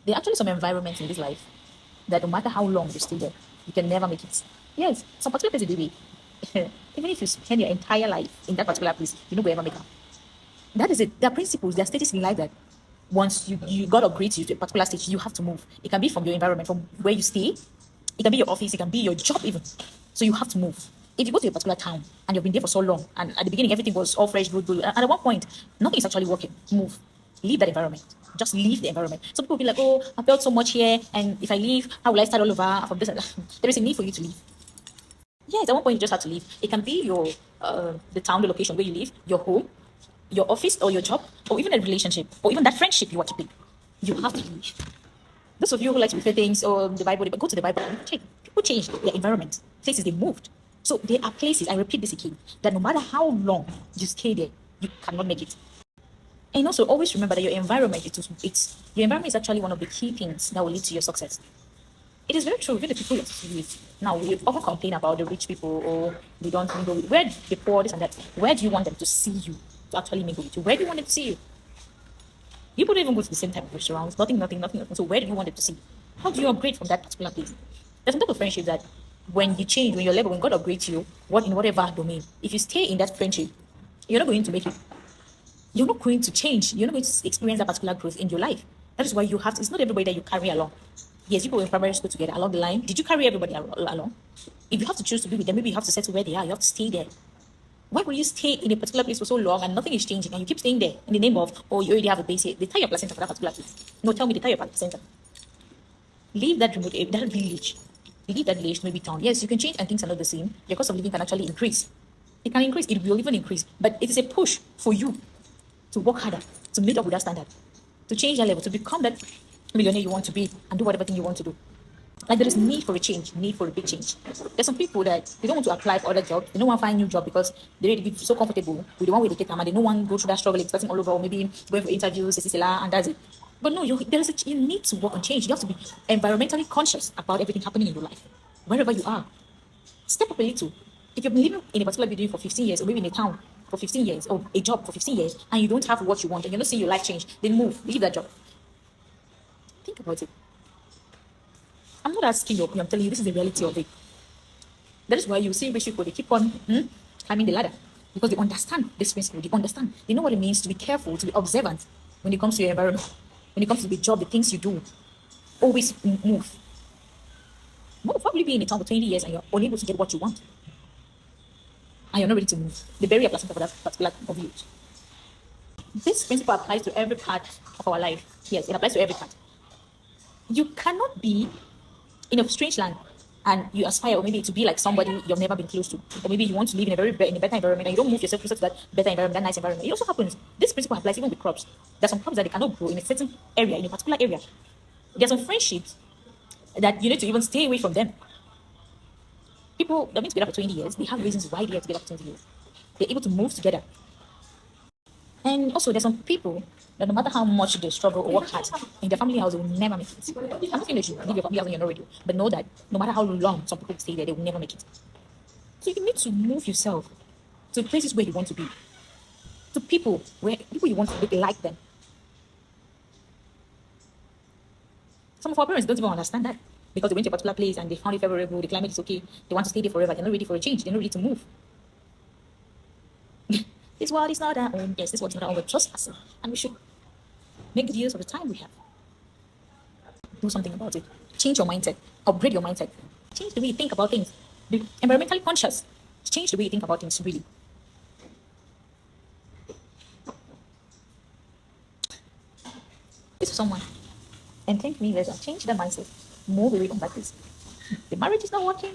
There are actually some environments in this life that no matter how long you stay there, you can never make it. Yes, some particular place you be. Even if you spend your entire life in that particular place, you know, ever make it. That is it. There are principles, there are stages in life that once you got upgrade to a particular stage, you have to move. It can be from your environment, from where you stay. It can be your office. It can be your job even. So you have to move. If you go to a particular town and you've been there for so long, and at the beginning everything was all fresh, good, good, and at one point nothing is actually working, move. Leave that environment. Just leave the environment. Some people will be like, oh, I felt so much here, and if I leave, how will I start all over from this? There is a need for you to leave. Yes, at one point you just have to leave. It can be your the town, the location where you live, your home, your office or your job, or even a relationship, or even that friendship you are keeping. You have to leave. Those of you who like to refer things or the Bible, but go to the Bible and check. People change their environment, places they moved. So there are places, I repeat this again, that no matter how long you stay there, you cannot make it. And also always remember that your environment, your environment is actually one of the key things that will lead to your success. It is very true. Even the people you associate with. Now, we often complain about the rich people or they don't mingle with. Where the poor, this and that. Where do you want them to see you to actually mingle with you? Where do you want them to see you? People don't even go to the same type of restaurants. Nothing. So where do you want them to see? How do you upgrade from that particular place? There's some type of friendship that when you change, when your level, when God upgrades you, in whatever domain, if you stay in that friendship, you're not going to make it. You're not going to change. You're not going to experience that particular growth in your life. That is why you have to. It's not everybody that you carry along. Yes, you go in primary school together along the line. Did you carry everybody along? If you have to choose to be with them, maybe you have to settle where they are. You have to stay there. Why will you stay in a particular place for so long and nothing is changing and you keep staying there in the name of, oh, you already have a base here? They tie your placenta for that particular place. No, tell me they tie your placenta. Leave that remote area, that village. Leave that village, maybe town. Yes, you can change and things are not the same. Your cost of living can actually increase. It can increase, it will even increase. But it is a push for you to work harder, to meet up with that standard, to change that level, to become that millionaire you want to be and do whatever thing you want to do. Like there is need for a change, need for a big change. There's some people that they don't want to apply for other jobs. They don't want to find a new job because they already feel so comfortable with the one way they take them and they don't want to go through that struggle, expecting all over, or maybe going for interviews, and that's it. But no, you need to work on change. You have to be environmentally conscious about everything happening in your life, wherever you are. Step up a little. If you've been living in a particular building for 15 years, or maybe in a town for 15 years, or a job for 15 years, and you don't have what you want, and you're not seeing your life change, then move, leave that job. Think about it. I'm not asking your opinion, I'm telling you this is the reality of it. That is why you see rich people, they keep on climbing the ladder because they understand this principle. They understand. They know what it means to be careful, to be observant when it comes to your environment, when it comes to the job, the things you do. Always move. Move. Why will you be in a town for 20 years and you're unable to get what you want? And you're not ready to move. They bury a placenta for that particular of you. This principle applies to every part of our life. Yes, it applies to every part. You cannot be in a strange land and you aspire or maybe to be like somebody you've never been close to, or maybe you want to live in a better environment and you don't move yourself closer to that better environment, that nice environment. It also happens. This principle applies even with crops. There's some crops that they cannot grow in a certain area, in a particular area. There's some friendships that you need to even stay away from them. People that have been together for 20 years, they have reasons why they are together for 20 years. They're able to move together. And also, there's some people that no matter how much they struggle or work hard in their family house, they will never make it. I'm not saying that you leave your family house and you're not ready, but know that no matter how long some people stay there, they will never make it. So you need to move yourself to places where you want to be, to people you want to be like them. Some of our parents don't even understand that because they went to a particular place and they found it favorable, the climate is okay, they want to stay there forever, they're not ready for a change, they're not ready to move. This world is not our own. Yes, this world is not our own. We're trespassing. And we should make good use of the time we have. Do something about it. Change your mindset. Upgrade your mindset. Change the way you think about things. Be environmentally conscious. Change the way you think about things, really. This is someone. And thank me later. Change the mindset. Move away from that place. The marriage is not working.